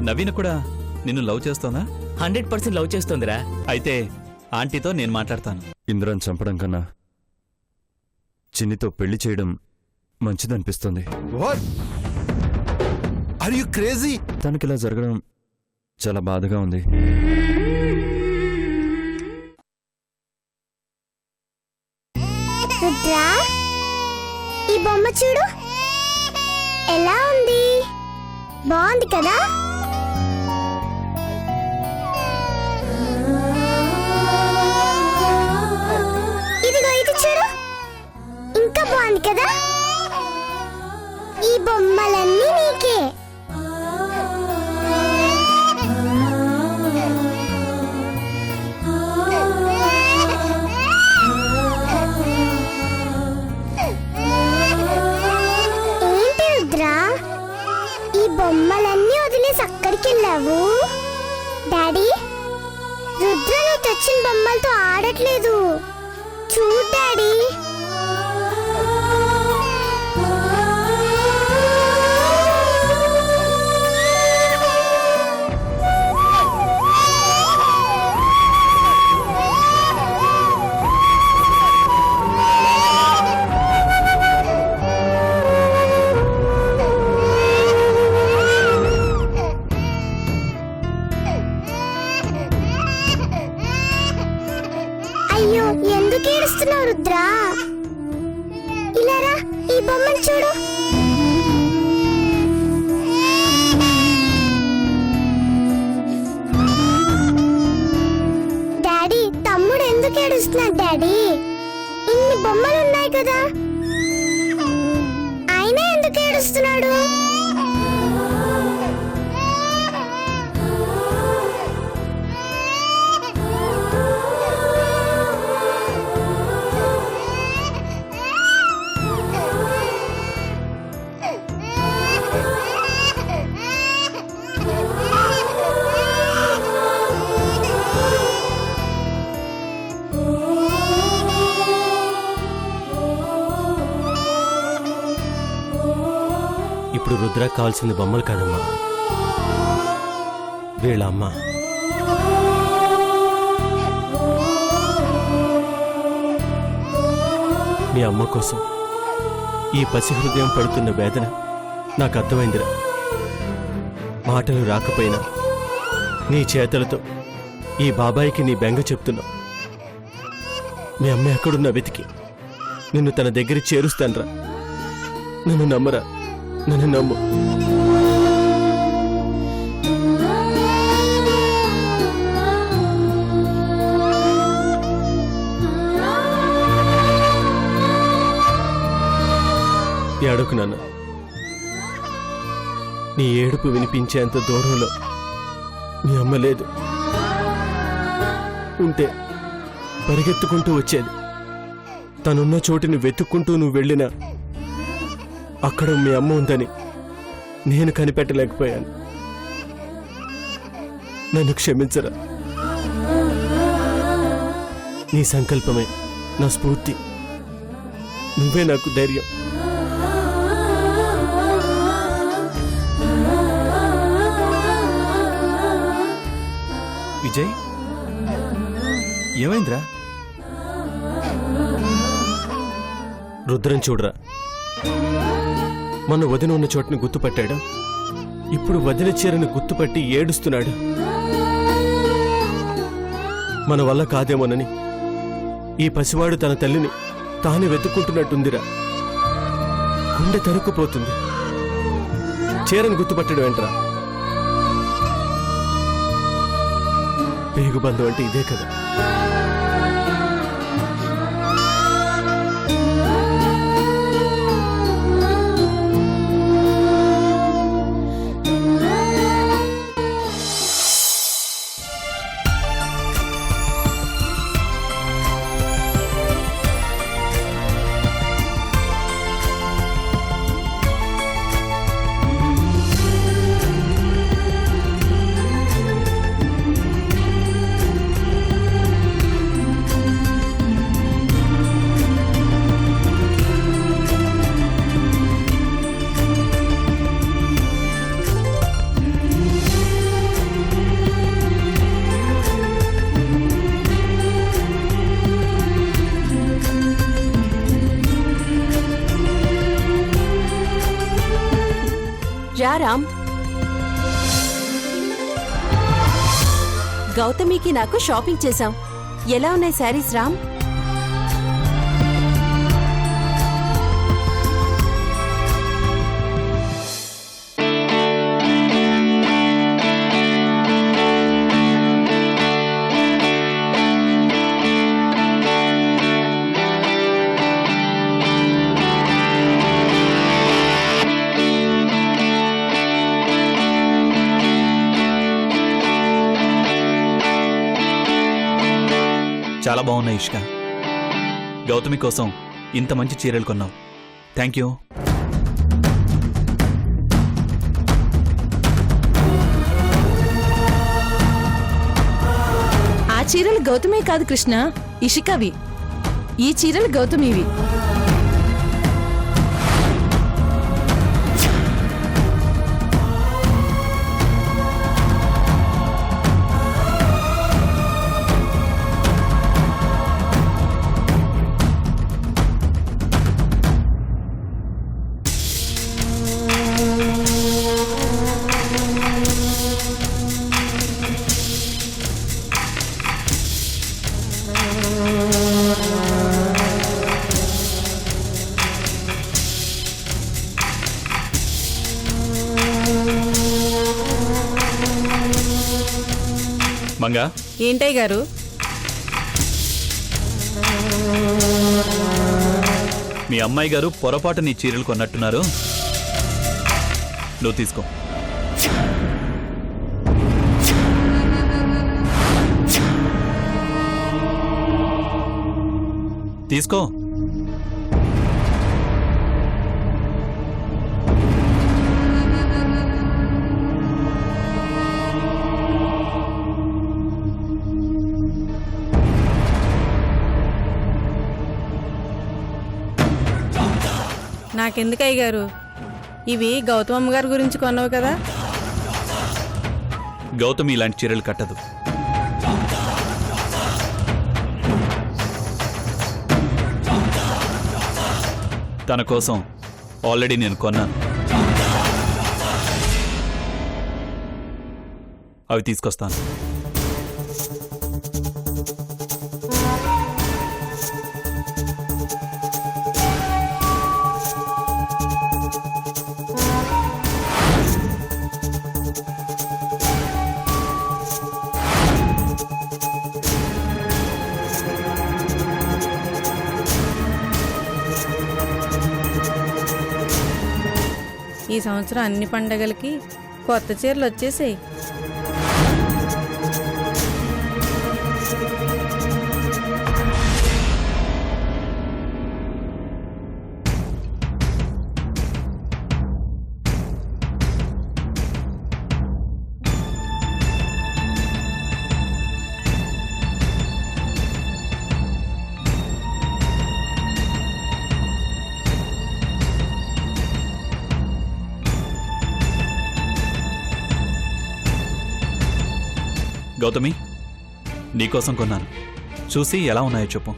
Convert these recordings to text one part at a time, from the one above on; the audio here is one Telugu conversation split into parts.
నవీన కూడా నిన్ను లవ్ చేస్తోందా? 100% లవ్ చేస్తోందిరా. అయితే ఆంటీతో నేను మాట్లాడతాను. ఇంద్రాన్ని చంపడం కన్నా చిన్నితో పెళ్లి చేయడం మంచిదనిపిస్తుంది. తనకిలా జరగడం చాలా బాధగా ఉంది. రుద్రా, ఈ బొమ్మ చూడు ఎలా ఉంది. బాగుంది కదా? ఇదిగో ఇది చూడు, ఇంకా బాగుంది కదా? ఈ బొమ్మలన్నీ నీకే. ఏంటి రుద్రా, ఈ బొమ్మలన్నీ వదిలేసి అక్కడికి వెళ్ళావు? డాడీ, రుద్ర నువ్వు తెచ్చిన బొమ్మలతో ఆడట్లేదు. చూడు డాడీ. అయ్యో, ఎందుకు ఏడుస్తున్నావు రుద్రా? ఇలా రా, ఈ బొమ్మను చూడు. డాడీ, తమ్ముడు ఎందుకు ఏడుస్తున్నాడు డాడీ? ఇన్ని బొమ్మలు ఉన్నాయి కదా, ఆయన ఎందుకు ఏడుస్తున్నాడు? ఇప్పుడు రుద్రకు కావాల్సింది బొమ్మలు కాదమ్మా, వీళ్ళ అమ్మ. నీ అమ్మ కోసం ఈ పసి హృదయం పడుతున్న వేదన నాకు అర్థమైందిరా. మాటలు రాకపోయినా నీ చేతలతో ఈ బాబాయికి నీ బెంగ చెప్తున్నావు. మీ అమ్మ ఎక్కడున్నా వెతికి నిన్ను తన దగ్గర చేరుస్తానరా. నన్ను నమ్మరా, నన్ను నమ్ము. ఏడుకు నాన్న, నీ ఏడుపు వినిపించేంత దూరంలో మీ అమ్మ లేదు. ఉంటే పరిగెత్తుకుంటూ వచ్చేది. తనున్న చోటుని వెతుక్కుంటూ నువ్వు వెళ్ళినా అక్కడ మీ అమ్మ ఉందని నేను కనిపెట్టలేకపోయాను. నన్ను క్షమించరా. నీ సంకల్పమే నా స్ఫూర్తి. నువ్వే నాకు ధైర్యం. విజయ్, ఏమైందిరా? రుద్రం చూడరా, మొన్న వదిన ఉన్న చోటుని గుర్తుపట్టాడు. ఇప్పుడు వదిన చీరను గుర్తుపట్టి ఏడుస్తున్నాడు. మన వల్ల కాదేమోనని ఈ పసివాడు తన తల్లిని తాను వెతుక్కుంటున్నట్టుందిరా. గుండె తరుక్కుపోతుంది. చీరను గుర్తుపట్టడం ఏంట్రా? పేగుబంధం అంటే ఇదే కదా. రామ్. గౌతమికి నాకు షాపింగ్ చేశాం. ఎలా ఉన్నాయి శారీస్ రామ్? చాలా బాగున్నాయి ఇష్క. గౌతమి కోసం ఇంత మంచి చీరలు కొన్నావు. Thank you. ఆ చీరలు గౌతమి కాదు కృష్ణ, ఇషికవి. ఈ చీరలు గౌతమివి. మంగా, ఏంటయ్య గారు? మీ అమ్మాయి గారు పొరపాటు నీ చీరలు కొన్నట్టున్నారు. నువ్వు తీసుకో. తీసుకో. నాకెందుకయ్య గారు? ఇవి గౌతమమ్మ గారి గురించి కొన్నావు కదా. గౌతమి ఇలాంటి చీరలు కట్టదు. తన కోసం ఆల్రెడీ నేను కొన్నాను. అవి తీసుకొస్తాను. ఈ సంవత్సరం అన్ని పండగలకి కొత్త చీరలు వచ్చేసాయి. గౌతమి, నీకోసం కొన్నాను. చూసి ఎలా ఉన్నాయో చెప్పు.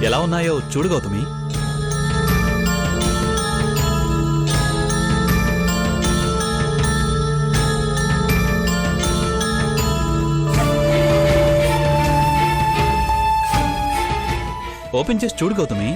ఎలా ఉన్నాయో చూడు గౌతమి. ఓపెన్ చేసి చూడు గౌతమి.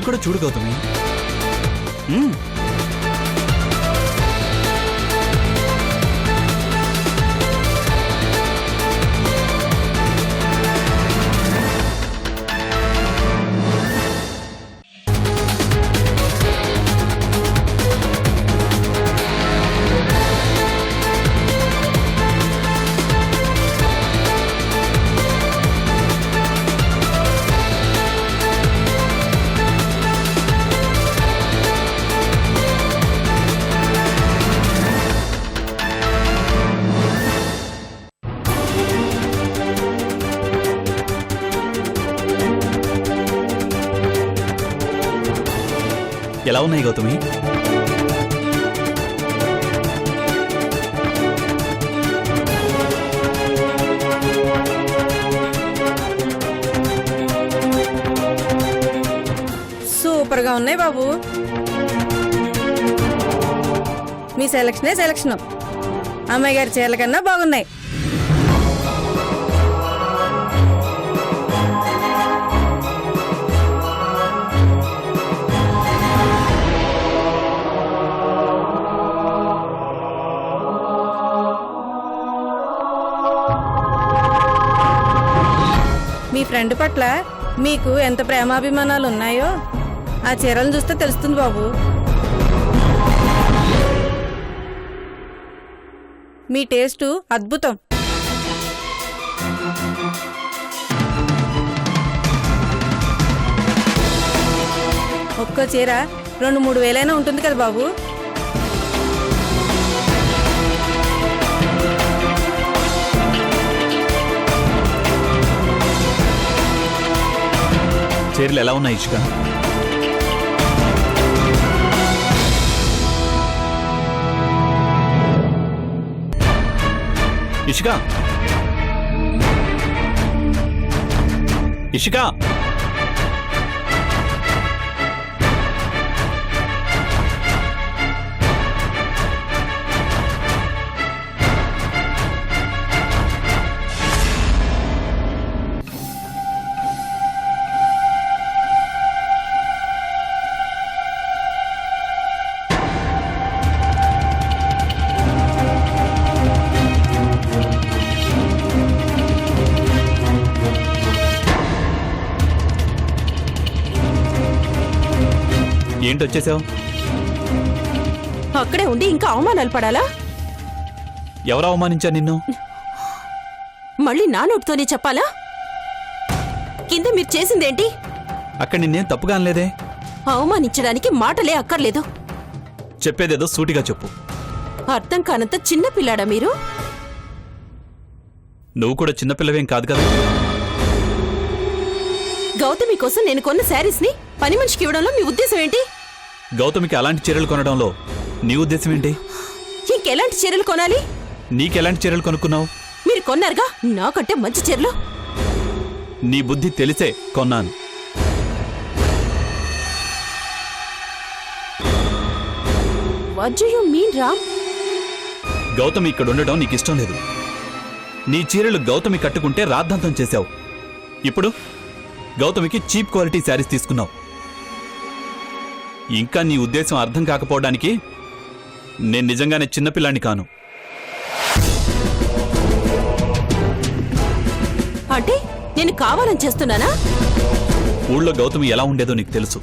కూడా చూడు గౌతమి. మ్మ్. ఎలా ఉన్నాయి గౌతమి? సూపర్గా ఉన్నాయి బాబు. మీ సెలక్షనే సెలక్షన్. అమ్మాయి గారి చీరల కన్నా బాగున్నాయి. మీ ఫ్రెండ్ పట్ల మీకు ఎంత ప్రేమాభిమానాలు ఉన్నాయో ఆ చీరలను చూస్తే తెలుస్తుంది బాబు. మీ టేస్ట్ అద్భుతం. ఒక్కో చీర 2-3 వేలైనా ఉంటుంది కదా బాబు. చీరలు ఎలా ఉన్నాయి ఇష్క? ఇషిక, ఇషిక, ఏంటి వచ్చేసావు? అక్కడే ఉండి ఇంకా అవమానాలు పడాలా? ఎవరు అవమానించా నిన్ను? మళ్ళీ నా నోటితోనే చెప్పాలా? కింద మీరు చేసిందేంటి? అక్కడ నిన్నేం తప్పుగా అనలేదే. అవమానించడానికి మాటలే అక్కర్లేదు. చెప్పేదేదో సూటిగా చెప్పు. అర్థం కానంత చిన్న పిల్లాడా మీరు? నువ్వు కూడా చిన్నపిల్లవేం కాదు కదా. గౌతమి కోసం నేను కొన్న శారీస్ ని పని మనిషికి ఇవ్వడంలో మీ ఉద్దేశం ఏంటి? గౌతమికి అలాంటి చీరలు కొనడంలో నీ ఉద్దేశం ఏంటి? ఇంకెలాంటి చీరలు కొనాలి? నీకెలాంటి చీరలు కొనుక్కున్నావు? మీరు కొన్నారుగా నాకంటే మంచి చీరలు. నీ బుద్ధి తెలిసే కొన్నాను. What do you mean, Ram? Gautami ఇక్కడ ఉండడం నీకు ఇష్టం లేదు. నీ చీరలు గౌతమి కట్టుకుంటే రాద్ధాంతం చేశావు. ఇప్పుడు గౌతమికి చీప్ క్వాలిటీ శారీస్ తీసుకున్నావు. ఇంకా నీ ఉద్దేశం అర్థం కాకపోవడానికి నేను నిజంగానే చిన్నపిల్లాన్ని కాను. అంటే నేను కావాలని చేస్తున్నానా? ఊళ్ళో గౌతమి ఎలా ఉండేదో నీకు తెలుసు.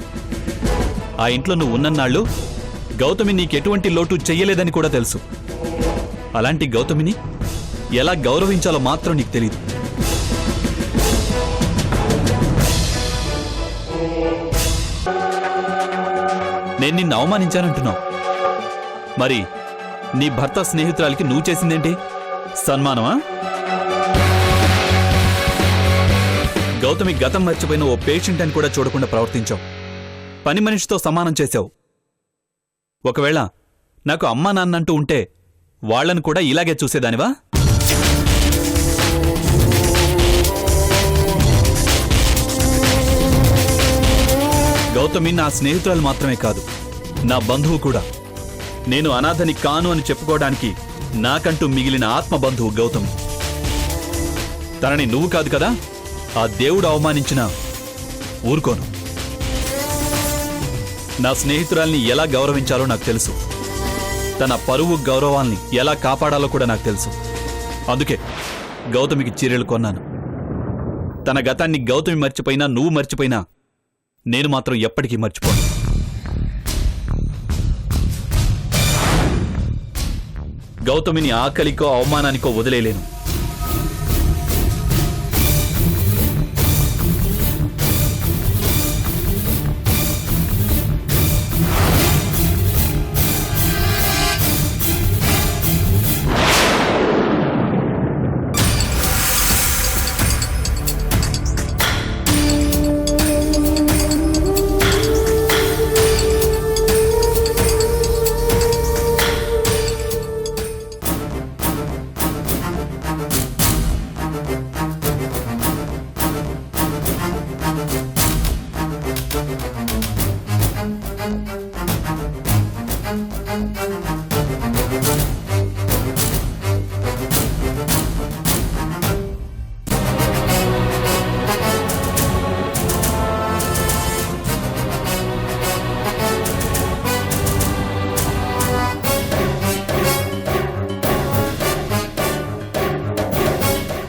ఆ ఇంట్లో నువ్వు ఉన్నన్నాళ్ళు గౌతమి నీకెటువంటి లోటు చెయ్యలేదని కూడా తెలుసు. అలాంటి గౌతమిని ఎలా గౌరవించాలో మాత్రం నీకు తెలీదు. నేను నిన్ను అవమానించానంటున్నావు. మరి నీ భర్త స్నేహితురాలికి నువ్వు చేసిందేంటి? సన్మానమా? గౌతమి గతం మర్చిపోయిన ఓ పేషెంట్ అని కూడా చూడకుండా ప్రవర్తించావు. పని మనిషితో సమానం చేశావు. ఒకవేళ నాకు అమ్మా నాన్నంటూ ఉంటే వాళ్లను కూడా ఇలాగే చూసేదానివా? గౌతమి నా స్నేహితురాలు మాత్రమే కాదు, నా బంధువు కూడా. నేను అనాథని కాను అని చెప్పుకోవడానికి నాకంటూ మిగిలిన ఆత్మ బంధువు గౌతమి. తనని నువ్వు కాదు కదా ఆ దేవుడు అవమానించినా ఊరుకోను. నా స్నేహితురాల్ని ఎలా గౌరవించాలో నాకు తెలుసు. తన పరువు గౌరవాల్ని ఎలా కాపాడాలో కూడా నాకు తెలుసు. అందుకే గౌతమికి చీరలు కొన్నాను. తన గతాన్ని గౌతమి మర్చిపోయినా, నువ్వు మర్చిపోయినా నేను మాత్రం ఎప్పటికీ మర్చిపోను. గౌతమిని ఆకలికో అవమానానికో వదిలేలేను.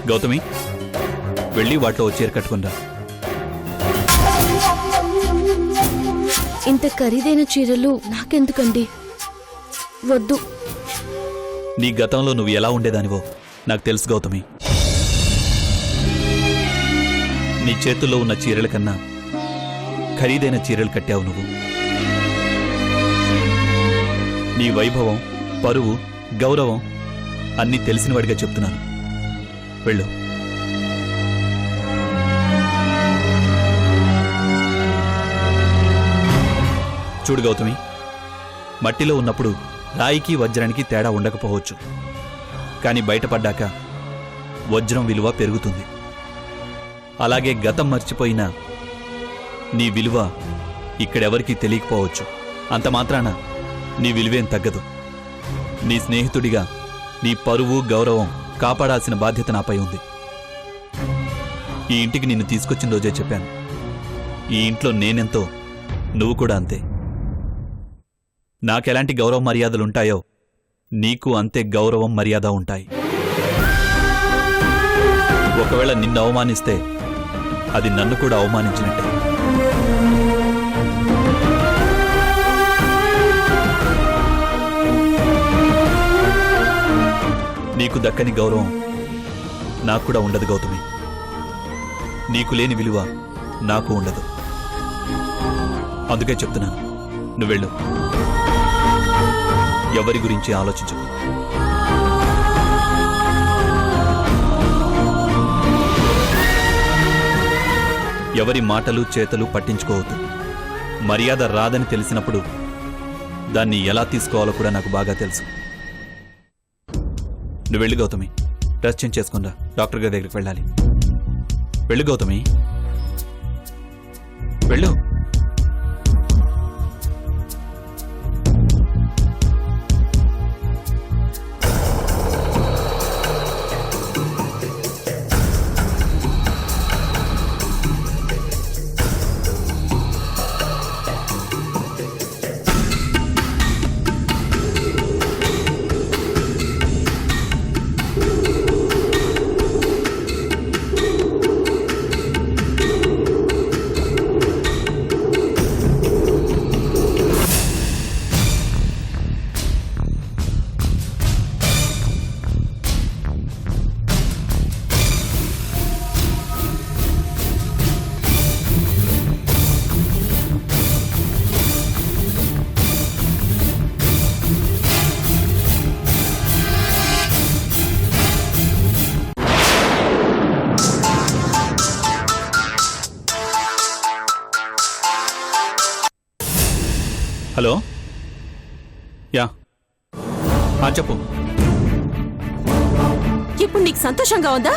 గౌతమి, వెళ్ళి వాటిలో చీర కట్టుకుందా. ఇంత ఖరీదైన చీరలు నాకెందుకండి? వద్దు. నీ గతంలో నువ్వు ఎలా ఉండేదానివో నాకు తెలుసు గౌతమి. నీ చేతుల్లో ఉన్న చీరల కన్నా ఖరీదైన చీరలు కట్టావు నువ్వు. నీ వైభవం, పరువు, గౌరవం అన్నీ తెలిసినవాడిగా చెప్తున్నాను. వెళ్ళు. చూడు గౌతమి, మట్టిలో ఉన్నప్పుడు రాయికి వజ్రానికి తేడా ఉండకపోవచ్చు. కానీ బయటపడ్డాక వజ్రం విలువ పెరుగుతుంది. అలాగే గతం మర్చిపోయినా నీ విలువ ఇక్కడెవరికీ తెలియకపోవచ్చు. అంత మాత్రాన నీ విలువేం తగ్గదు. నీ స్నేహితుడిగా నీ పరువు, గౌరవం కాపాడాల్సిన బాధ్యత నాపై ఉంది. ఈ ఇంటికి నిన్ను తీసుకొచ్చిన రోజే చెప్పాను, ఈ ఇంట్లో నేనెంతో నువ్వు కూడా అంతే. నాకెలాంటి గౌరవ మర్యాదలుంటాయో నీకు అంతే గౌరవం, మర్యాద ఉంటాయి. ఒకవేళ నిన్ను అవమానిస్తే అది నన్ను కూడా అవమానించినట్టే. నీకు దక్కని గౌరవం నాకు కూడా ఉండదు గౌతమి. నీకు లేని విలువ నాకు ఉండదు. అందుకే చెప్తున్నాను, నువ్వెళ్ళు. ఎవరి గురించి ఆలోచించు. ఎవరి మాటలు, చేతలు పట్టించుకోవద్దు. మర్యాద రాదని తెలిసినప్పుడు దాన్ని ఎలా తీసుకోవాలో కూడా నాకు బాగా తెలుసు. నువ్వు వెళ్ళు గౌతమి. డ్రెస్ చేంజ్ చేసుకుందా, డాక్టర్ గారి దగ్గరికి వెళ్ళాలి. వెళ్ళు గౌతమి, వెళ్ళు. హలో, యా, చెప్పు. ఇప్పుడు నీకు సంతోషంగా ఉందా?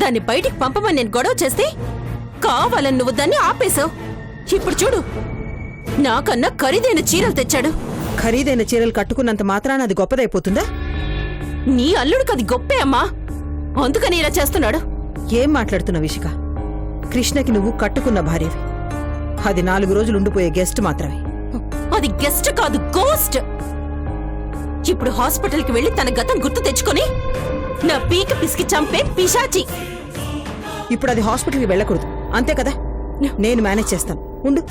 దాన్ని బయటికి పంపమని నేను గొడవ చేస్తే కావాలని నువ్వు దాన్ని ఆపేశావు. ఇప్పుడు చూడు, నాకన్నా ఖరీదైన చీరలు తెచ్చాడు. ఖరీదైన చీరలు కట్టుకున్నంత మాత్రాన అది గొప్పదైపోతుందా? నీ అల్లుడికి అది గొప్పే అమ్మా, అందుకని ఇలా చేస్తున్నాడు. ఏం మాట్లాడుతున్నావు ఇషిక? కృష్ణకి నువ్వు కట్టుకున్న భార్యవి. అది 4 రోజులు ఉండిపోయే గెస్ట్ మాత్రమే. అది గెస్ట్ కాదు, గోస్ట్. ఇప్పుడు హాస్పిటల్కి వెళ్ళి తన గతం గుర్తు తెచ్చుకొని నా పీక పిసికి చంపే పిశాచి. ఇప్పుడు అది హాస్పిటల్కి వెళ్ళకూడదు, అంతే కదా? నేను మేనేజ్ చేస్తాను, ఉండు.